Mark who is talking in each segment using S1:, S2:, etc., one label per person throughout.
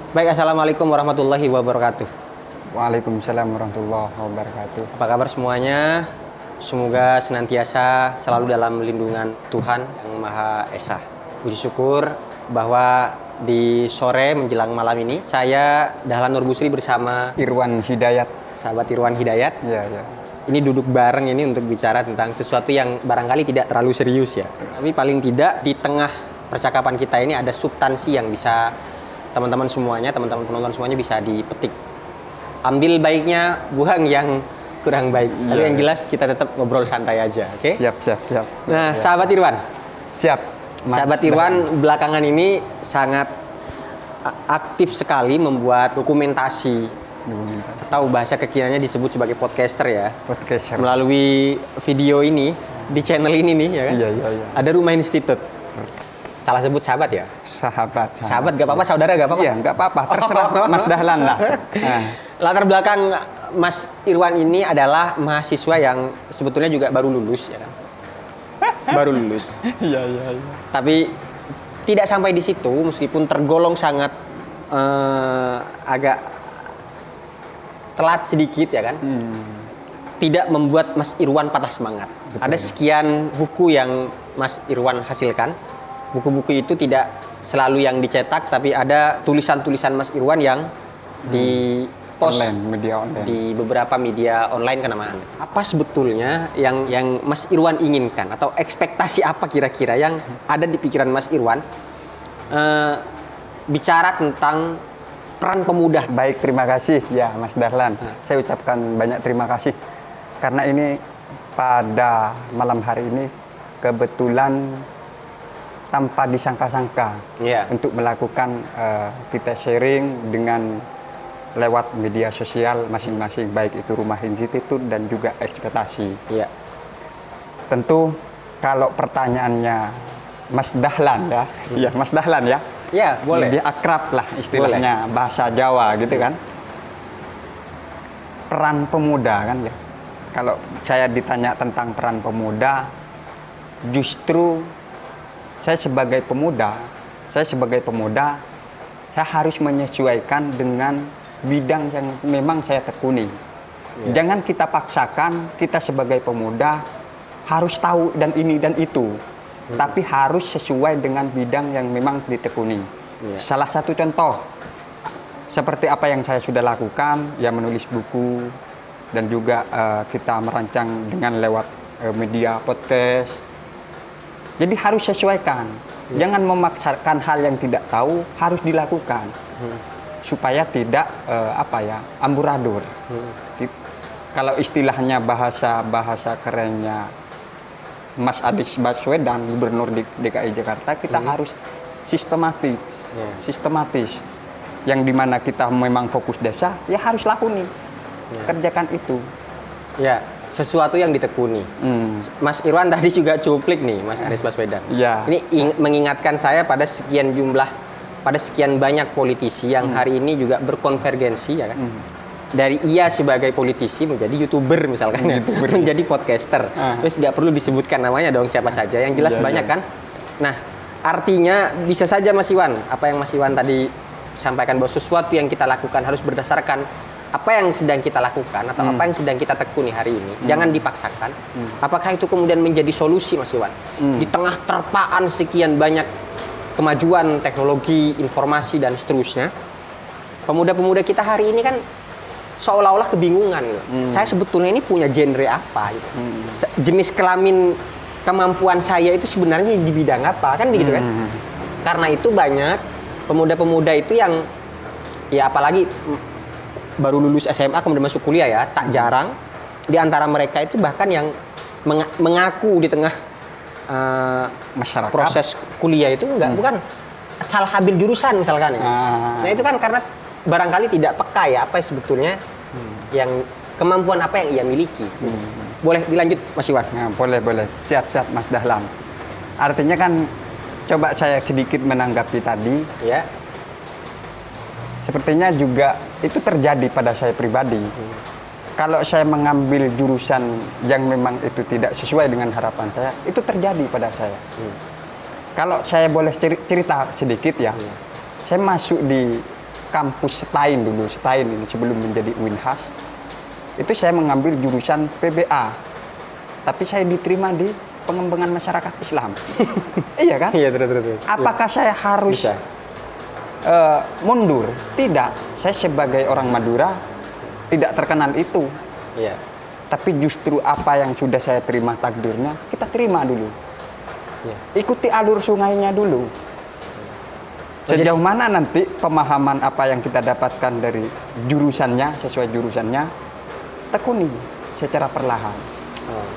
S1: Baik, Assalamualaikum warahmatullahi wabarakatuh.
S2: Waalaikumsalam warahmatullahi wabarakatuh.
S1: Apa kabar semuanya? Semoga senantiasa selalu dalam lindungan Tuhan Yang Maha Esa. Puji syukur bahwa di sore menjelang malam ini saya Dahlan Nur Busri bersama
S2: Irwan Hidayat.
S1: sahabat Irwan Hidayat.
S2: Ya, ya.
S1: Ini duduk bareng ini untuk bicara tentang sesuatu yang barangkali tidak terlalu serius ya. Tapi paling tidak di tengah percakapan kita ini ada substansi yang bisa teman-teman semuanya, teman-teman penonton semuanya bisa dipetik. Ambil baiknya, buang yang kurang baik. Tapi yang jelas kita tetap ngobrol santai aja, oke?
S2: Siap.
S1: Nah,
S2: Ya.
S1: sahabat Irwan.
S2: Siap.
S1: Sahabat Irwan belakangan ini sangat aktif sekali membuat dokumentasi atau bahasa kekiniannya disebut sebagai podcaster ya.
S2: Podcaster.
S1: Melalui video ini di channel ini nih ya kan.
S2: Iya.
S1: Ada Rumah Institute. Salah sebut sahabat ya? Sahabat gak apa-apa, saudara gak apa-apa?
S2: Iya, nggak apa-apa. Terserah Mas Dahlan lah. Nah.
S1: Latar belakang Mas Irwan ini adalah mahasiswa yang sebetulnya juga baru lulus ya kan? Baru lulus.
S2: Iya.
S1: Tapi tidak sampai di situ meskipun tergolong sangat agak telat sedikit ya kan? Tidak membuat Mas Irwan patah semangat.
S2: Betul.
S1: Ada sekian buku yang Mas Irwan hasilkan. Buku-buku itu tidak selalu yang dicetak, tapi ada tulisan-tulisan Mas Irwan yang di post
S2: Media online.
S1: di beberapa media online kenamaan. Apa sebetulnya yang Mas Irwan inginkan atau ekspektasi apa kira-kira yang ada di pikiran Mas Irwan bicara tentang peran pemuda?
S2: Baik, terima kasih ya Mas Dahlan. Saya ucapkan banyak terima kasih karena ini pada malam hari ini kebetulan tanpa disangka-sangka untuk melakukan kita sharing dengan lewat media sosial masing-masing, baik itu Rumah Institute dan juga ekspektasi.
S1: Iya.
S2: Tentu kalau pertanyaannya Mas Dahlan ya, iya Mas Dahlan ya.
S1: Ya, boleh.
S2: Lebih akrab lah istilahnya, bahasa Jawa gitu kan. Peran pemuda kan ya. Kalau saya ditanya tentang peran pemuda, justru saya sebagai pemuda, saya harus menyesuaikan dengan bidang yang memang saya tekuni. Jangan kita paksakan kita sebagai pemuda harus tahu dan ini dan itu. Tapi harus sesuai dengan bidang yang memang ditekuni. Salah satu contoh seperti apa yang saya sudah lakukan, ya menulis buku dan juga kita merancang dengan lewat media podcast. Jadi harus sesuaikan. Jangan memaksakan hal yang tidak tahu, harus dilakukan. Supaya tidak amburadul. Kalau istilahnya bahasa kerennya Mas Anies Baswedan, Gubernur DKI Jakarta, kita harus sistematis. Yang dimana kita memang fokus desa, ya harus lakuni. Kerjakan itu.
S1: Ya, sesuatu yang ditekuni. Mas Irwan tadi juga cuplik nih, Mas Anies Baswedan.
S2: Ya.
S1: Ini mengingatkan saya pada sekian banyak politisi yang hari ini juga berkonvergensi ya kan. Dari ia sebagai politisi menjadi YouTuber misalkan menjadi podcaster. Terus nggak perlu disebutkan namanya dong siapa saja, yang jelas banyak kan. Nah, artinya bisa saja Mas Iwan, apa yang Mas Iwan tadi sampaikan bahwa sesuatu yang kita lakukan harus berdasarkan apa yang sedang kita lakukan atau apa yang sedang kita tekuni hari ini. Jangan dipaksakan. Apakah itu kemudian menjadi solusi Mas Iwan? Di tengah terpaan sekian banyak kemajuan teknologi, informasi dan seterusnya, pemuda-pemuda kita hari ini kan seolah-olah kebingungan gitu. Saya sebetulnya ini punya genre apa gitu. Jenis kelamin kemampuan saya itu sebenarnya di bidang apa, kan begitu kan? Karena itu banyak pemuda-pemuda itu yang ya apalagi baru lulus SMA kemudian masuk kuliah ya, tak jarang di antara mereka itu bahkan yang mengaku di tengah
S2: masyarakat
S1: proses kuliah itu bukan salah ambil jurusan misalkan ya. Nah itu kan karena barangkali tidak peka ya apa sebetulnya yang kemampuan apa yang ia miliki. Boleh dilanjut Mas Iwan?
S2: Nah, boleh. Siap Mas Dahlan. Artinya kan coba saya sedikit menanggapi tadi.
S1: Ya.
S2: Sepertinya juga itu terjadi pada saya pribadi. Kalau saya mengambil jurusan yang memang itu tidak sesuai dengan harapan saya, itu terjadi pada saya. Kalau saya boleh cerita sedikit ya, saya masuk di kampus Setain dulu, Setain ini sebelum menjadi Unhas. Itu saya mengambil jurusan PBA. Tapi saya diterima di pengembangan masyarakat Islam. Iya kan?
S1: Iya, terus.
S2: Apakah saya harus
S1: Bisa.
S2: mundur? Tidak. Saya sebagai orang Madura tidak terkenal itu.
S1: Iya.
S2: Tapi justru apa yang sudah saya terima takdirnya, kita terima dulu.
S1: Iya.
S2: Ikuti alur sungainya dulu. Sejauh mana nanti pemahaman apa yang kita dapatkan dari jurusannya, sesuai jurusannya, tekuni secara perlahan.
S1: Oh.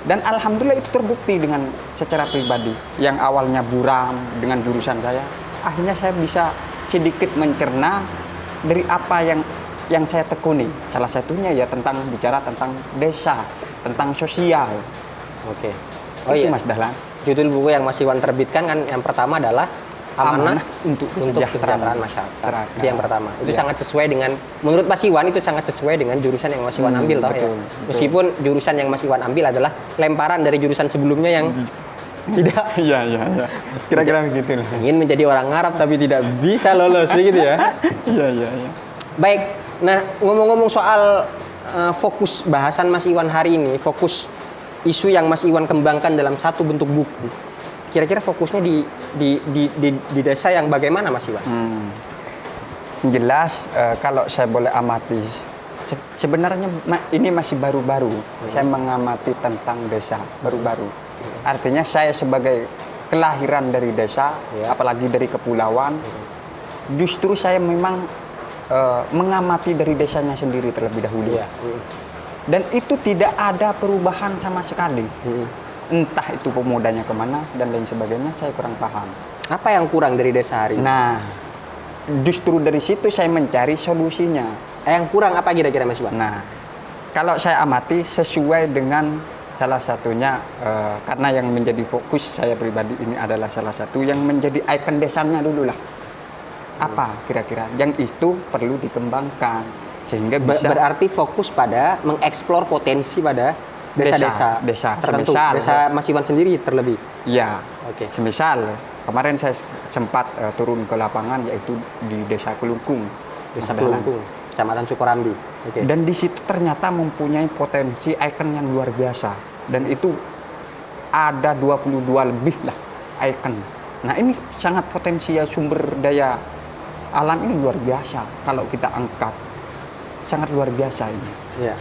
S2: Dan alhamdulillah itu terbukti dengan secara pribadi. Yang awalnya buram dengan jurusan saya, akhirnya saya bisa sedikit mencerna dari apa yang saya tekuni. Salah satunya ya bicara tentang desa, tentang sosial.
S1: Oke.
S2: Oh iya Mas Dahlan.
S1: Judul buku yang Mas Iwan terbitkan kan yang pertama adalah Amanah untuk kesejahteraan masyarakat. Itu yang pertama. Itu sangat sesuai dengan, menurut Mas Iwan itu sangat sesuai dengan jurusan yang Mas Iwan ambil, toh ya. Meskipun jurusan yang Mas Iwan ambil adalah lemparan dari jurusan sebelumnya yang tidak.
S2: Iya. Kira-kira begitu.
S1: Ingin menjadi orang Arab tapi tidak bisa lolos, begitu ya.
S2: Iya.
S1: Baik. Nah, ngomong-ngomong soal fokus bahasan Mas Iwan hari ini, fokus isu yang Mas Iwan kembangkan dalam satu bentuk buku. Kira-kira fokusnya di desa yang bagaimana, Mas Iwan?
S2: Jelas kalau saya boleh amati, sebenarnya ini masih baru-baru. Saya mengamati tentang desa baru-baru. Artinya saya sebagai kelahiran dari desa, apalagi dari kepulauan, justru saya memang mengamati dari desanya sendiri terlebih dahulu. Dan itu tidak ada perubahan sama sekali. Entah itu pemudanya kemana dan lain sebagainya, saya kurang paham.
S1: Apa yang kurang dari desa hari ini?
S2: Nah, justru dari situ saya mencari solusinya.
S1: Yang kurang apa kira-kira, Mas Iwan?
S2: Nah, kalau saya amati sesuai dengan salah satunya, karena yang menjadi fokus saya pribadi ini adalah salah satu yang menjadi ikon desanya dulu lah. Apa kira-kira yang itu perlu dikembangkan sehingga bisa.
S1: Berarti fokus pada mengeksplor potensi pada desa tertentu. Desa Mas Iwan sendiri terlebih.
S2: Iya.
S1: Oke.
S2: Semisal kemarin saya sempat turun ke lapangan, yaitu di Desa Kelungkung.
S1: Desa Kelungkung, Kecamatan Sukorambi. Oke.
S2: Dan di situ ternyata mempunyai potensi ikon yang luar biasa. Dan itu ada 22 lebih lah ikon. Nah, ini sangat potensial, sumber daya alam ini luar biasa kalau kita angkat. Sangat luar biasa ini.
S1: Iya.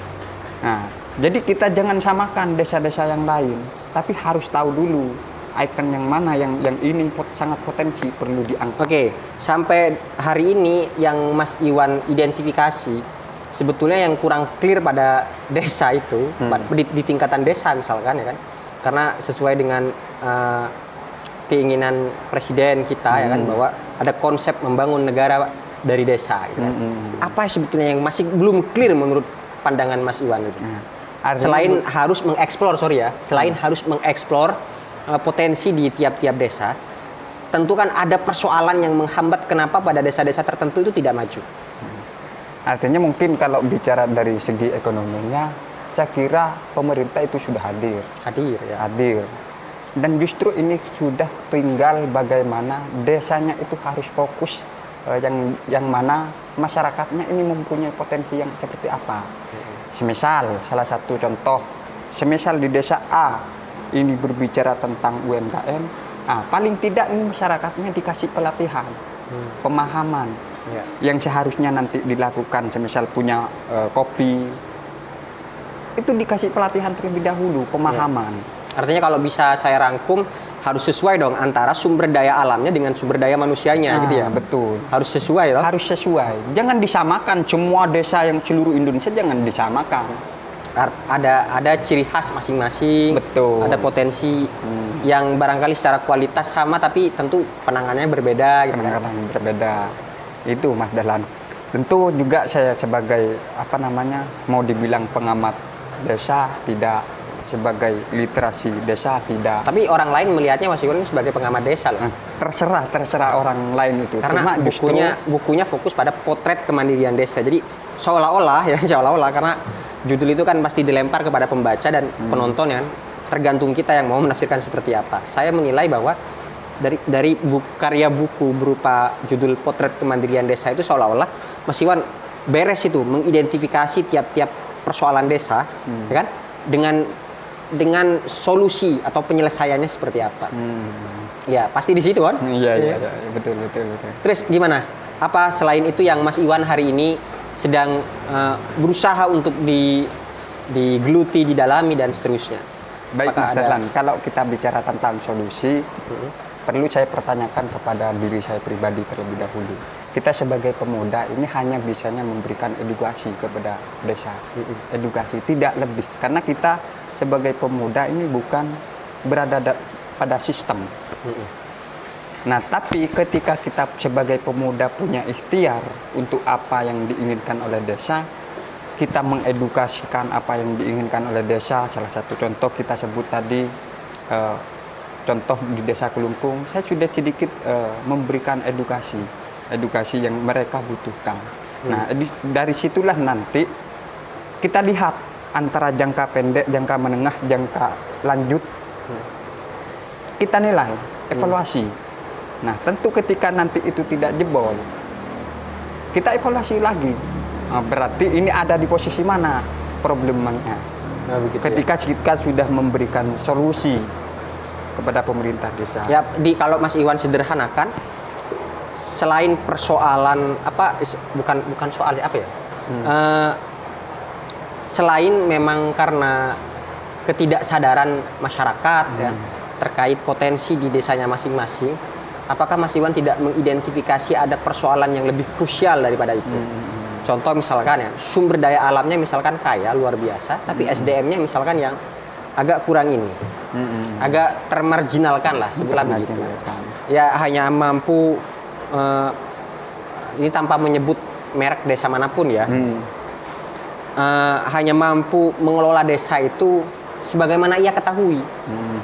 S2: Nah, jadi kita jangan samakan desa-desa yang lain, tapi harus tahu dulu ikon yang mana yang ini sangat potensi perlu diangkat.
S1: Oke, sampai hari ini yang Mas Iwan identifikasi sebetulnya yang kurang clear pada desa itu di tingkatan desa misalkan ya kan, karena sesuai dengan keinginan presiden kita ya kan, bahwa ada konsep membangun negara dari desa gitu kan. Apa sebetulnya yang masih belum clear menurut pandangan Mas Iwan itu? Selain harus mengeksplor, harus mengeksplor potensi di tiap-tiap desa, tentu kan ada persoalan yang menghambat kenapa pada desa-desa tertentu itu tidak maju.
S2: Artinya mungkin kalau bicara dari segi ekonominya, saya kira pemerintah itu sudah hadir. Hadir. Dan justru ini sudah tinggal bagaimana desanya itu harus fokus yang mana masyarakatnya ini mempunyai potensi yang seperti apa. Semisal, salah satu contoh, semisal di desa A ini berbicara tentang UMKM, paling tidak ini masyarakatnya dikasih pelatihan, pemahaman, yang seharusnya nanti dilakukan. Semisal punya kopi, itu dikasih pelatihan terlebih dahulu, pemahaman.
S1: Artinya kalau bisa saya rangkum, harus sesuai dong antara sumber daya alamnya dengan sumber daya manusianya, gitu ya.
S2: Betul.
S1: Harus sesuai loh.
S2: Harus sesuai. Jangan disamakan semua desa yang seluruh Indonesia, jangan disamakan.
S1: Ada ciri khas masing-masing.
S2: Betul.
S1: Ada potensi yang barangkali secara kualitas sama tapi tentu penanganannya berbeda.
S2: Penanganannya berbeda. Itu Mas Dahlan. Tentu juga saya sebagai mau dibilang pengamat desa tidak, sebagai literasi desa tidak.
S1: Tapi orang lain melihatnya Mas Iwan sebagai pengamat desa loh.
S2: Terserah orang lain itu.
S1: Karena bukunya fokus pada potret kemandirian desa. Jadi seolah-olah karena judul itu kan pasti dilempar kepada pembaca dan penonton ya. Tergantung kita yang mau menafsirkan seperti apa. Saya menilai bahwa dari karya buku berupa judul Potret Kemandirian Desa itu seolah-olah Mas Iwan beres itu mengidentifikasi tiap-tiap persoalan desa, ya kan? Dengan solusi atau penyelesaiannya seperti apa. Ya, pasti di situ kan?
S2: Iya, betul.
S1: Terus gimana? Apa selain itu yang Mas Iwan hari ini sedang berusaha untuk digeluti, didalami dan seterusnya?
S2: Baik, Mas Dahlan, kalau kita bicara tentang solusi, perlu saya pertanyakan kepada diri saya pribadi terlebih dahulu. Kita sebagai pemuda ini hanya bisanya memberikan edukasi kepada desa. Edukasi, tidak lebih. Karena kita sebagai pemuda ini bukan berada pada sistem. Nah, tapi ketika kita sebagai pemuda punya ikhtiar untuk apa yang diinginkan oleh desa, kita mengedukasikan apa yang diinginkan oleh desa. Salah satu contoh kita sebut tadi, contoh di Desa Kelungkung, saya sudah sedikit memberikan edukasi yang mereka butuhkan. Nah, dari situlah nanti kita lihat antara jangka pendek, jangka menengah, jangka lanjut, kita nilai, evaluasi. Nah, tentu ketika nanti itu tidak jebol, kita evaluasi lagi. Nah, berarti ini ada di posisi mana problemnya. Ketika kita sudah memberikan solusi kepada pemerintah desa.
S1: Ya, kalau Mas Iwan sederhanakan, selain persoalan bukan soalnya apa ya? Selain memang karena ketidaksadaran masyarakat ya terkait potensi di desanya masing-masing, apakah Mas Iwan tidak mengidentifikasi ada persoalan yang lebih krusial daripada itu? Contoh misalkan ya, sumber daya alamnya misalkan kaya luar biasa, tapi SDM-nya misalkan yang agak kurang ini. Agak termarginalkan lah sebutlah begitu. Ya hanya mampu ini tanpa menyebut merek desa manapun ya. Hanya mampu mengelola desa itu sebagaimana ia ketahui,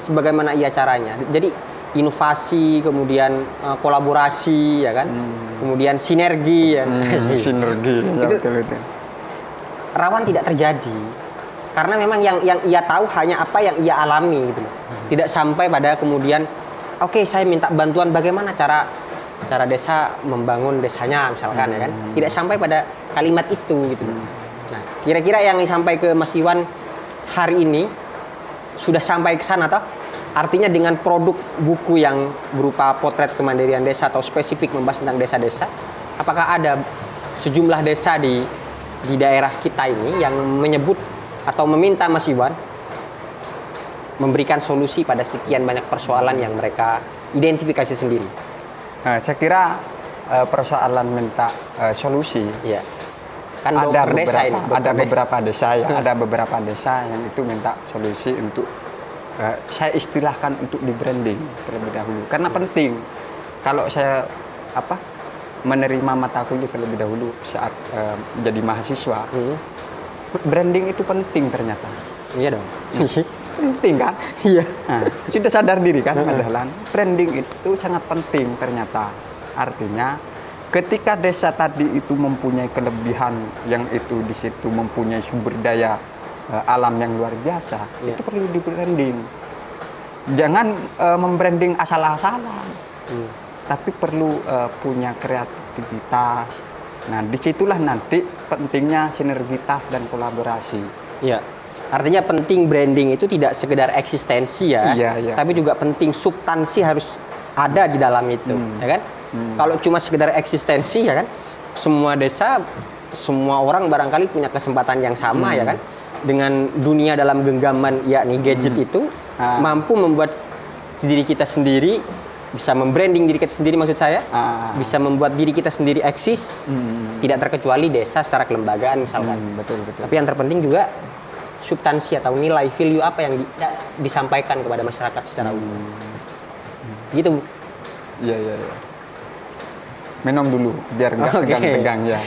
S1: sebagaimana ia caranya. Jadi inovasi, kemudian kolaborasi, ya kan, kemudian sinergi, ya.
S2: Sinergi
S1: itu rawan tidak terjadi. Karena memang yang ia tahu hanya apa yang ia alami gitu loh. Tidak sampai pada kemudian oke, saya minta bantuan bagaimana cara desa membangun desanya misalkan ya kan. Tidak sampai pada kalimat itu gitu loh. Nah, kira-kira yang sampai ke Mas Iwan hari ini sudah sampai ke sana toh? Artinya dengan produk buku yang berupa Potret Kemandirian Desa atau spesifik membahas tentang desa-desa, apakah ada sejumlah desa di daerah kita ini yang menyebut atau meminta Mas Iwan memberikan solusi pada sekian banyak persoalan yang mereka identifikasi sendiri?
S2: Saya kira persoalan minta solusi,
S1: ya. Kan
S2: ada beberapa desa ya, ada beberapa desa yang itu minta solusi untuk saya istilahkan untuk di branding terlebih dahulu, karena penting kalau saya menerima mata kuliah terlebih dahulu saat jadi mahasiswa. Branding itu penting ternyata.
S1: Iya dong.
S2: Penting kan?
S1: Iya.
S2: Nah, sudah sadar diri kan, Dahlan? Branding itu sangat penting ternyata. Artinya, ketika desa tadi itu mempunyai kelebihan yang itu di situ mempunyai sumber daya alam yang luar biasa, itu perlu di branding. Jangan membranding asal-asalan, tapi perlu punya kreativitas. Nah, disitulah nanti pentingnya sinergitas dan kolaborasi.
S1: Iya. Artinya penting branding itu tidak sekedar eksistensi ya, tapi juga penting substansi harus ada di dalam itu, ya kan? Kalau cuma sekedar eksistensi ya kan, semua desa, semua orang barangkali punya kesempatan yang sama ya kan, dengan dunia dalam genggaman yakni gadget itu mampu membuat diri kita sendiri, bisa membranding diri kita sendiri maksud saya, bisa membuat diri kita sendiri eksis, tidak terkecuali desa secara kelembagaan misalkan.
S2: Betul.
S1: Tapi yang terpenting juga substansi atau nilai value apa yang disampaikan kepada masyarakat secara umum. Gitu.
S2: Iya. Minum dulu biar nggak tegang-tegang ya.